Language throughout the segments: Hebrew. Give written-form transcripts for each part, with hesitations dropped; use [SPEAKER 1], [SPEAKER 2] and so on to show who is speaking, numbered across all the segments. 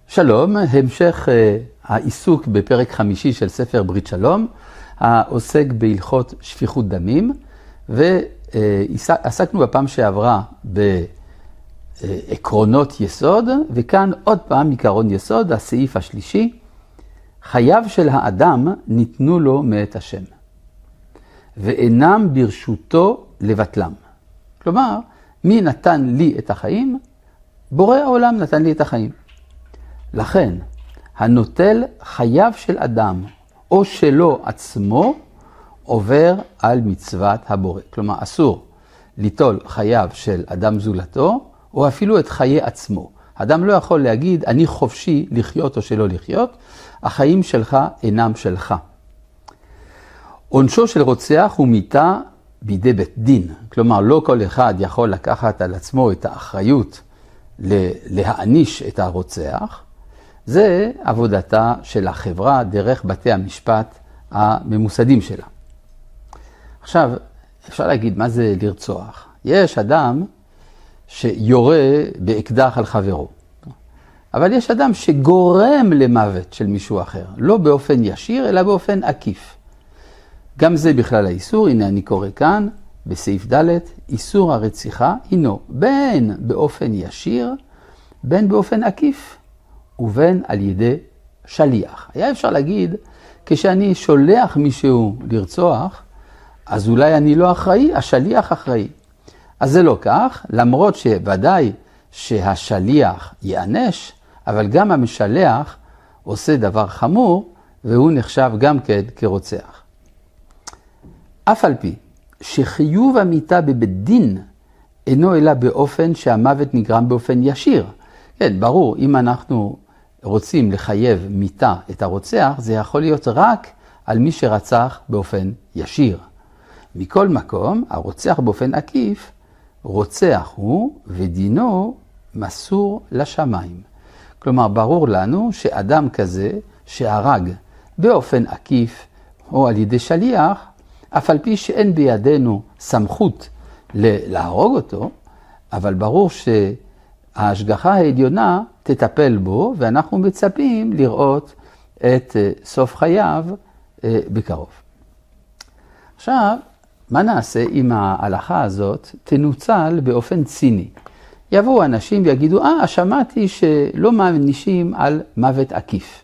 [SPEAKER 1] שלום, המשך העיסוק בפרק 5 של ספר ברית שלום, העוסק בהלכות שפיכות דמים, ועסקנו בפעם שעברה בעקרונות יסוד, וכאן עוד פעם עיקרון יסוד, הסעיף השלישי, חייו של האדם ניתנו לו מאת השם, ואינם ברשותו לבטלם. כלומר, מי נתן לי את החיים? בורא העולם נתן לי את החיים. לכן, הנוטל חייו של אדם או שלו עצמו עובר על מצוות הבורא. כלומר, אסור ליטול חייו של אדם זולתו או אפילו את חיי עצמו. אדם לא יכול להגיד, אני חופשי לחיות או שלא לחיות, החיים שלך אינם שלך. עונשו של רוצח הוא מיתה בידי בית דין. כלומר, לא כל אחד יכול לקחת על עצמו את האחריות להעניש את הרוצח. זה עבודתה של החברה דרך בתי המשפט הממוסדים שלה. עכשיו, אפשר להגיד מה זה לרצוח. יש אדם שיורה באקדח על חברו, אבל יש אדם שגורם למוות של מישהו אחר, לא באופן ישיר אלא באופן עקיף. גם זה בכלל האיסור, הנה אני קורא כאן בסעיף ד', איסור הרציחה הינו בין באופן ישיר, בין באופן עקיף, ובין על ידי שליח. היה אפשר להגיד, כשאני שולח מישהו לרצוח, אז אולי אני לא אחראי, השליח אחראי. אז זה לא כך, למרות שוודאי שהשליח יענש, אבל גם המשלח עושה דבר חמור, והוא נחשב גם כן כרוצח. אף על פי שחיוב המיתה בבית דין אינו אלא באופן שהמוות נגרם באופן ישיר. כן, ברור, אם אנחנו רוצים לחייב מיתה את הרוצח, זה יכול להיות רק על מי שרצח באופן ישיר. מכל מקום, הרוצח באופן עקיף, רוצח הוא ודינו מסור לשמיים. כלומר, ברור לנו שאדם כזה שהרג באופן עקיף או על ידי שליח, אף על פי שאין בידינו סמכות להרוג אותו, אבל ברור שההשגחה העליונה תטפל בו, ואנחנו מצפים לראות את סוף חייו בקרוב. עכשיו, מה נעשה אם ההלכה הזאת תנוצל באופן ציני? יבואו אנשים ויגידו, שמעתי שלא מענישים על מוות עקיף.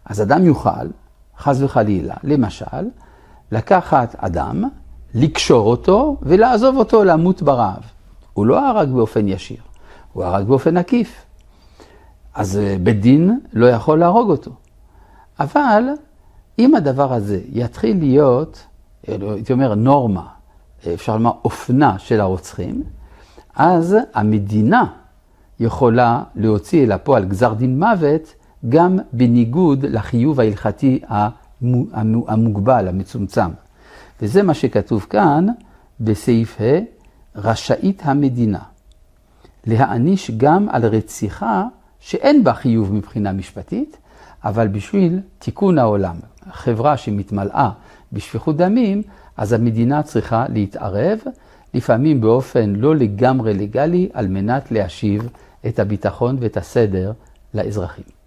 [SPEAKER 1] אז אדם יוכל, חס וחלילה, למשל, לקחת אדם, לקשור אותו ולעזוב אותו למות ברעב. הוא לא הרג באופן ישיר, הוא הרג באופן עקיף. אז בית דין לא יכול להרוג אותו. אבל אם הדבר הזה יתחיל להיות, הייתי אומר, נורמה, אפשר לומר אופנה של הרוצחים, אז המדינה יכולה להוציא אל הפועל גזר דין מוות, גם בניגוד לחיוב ההלכתי המוגבל, המצומצם. וזה מה שכתוב כאן בסעיף ה', רשאית המדינה להעניש גם על רציחה שאין בה חיוב מבחינה משפטית, אבל בשביל תיקון העולם, חברה שמתמלאה בשפיכות דמים, אז המדינה צריכה להתערב, לפעמים באופן לא לגמרי לגלי, על מנת להשיב את הביטחון ואת הסדר לאזרחים.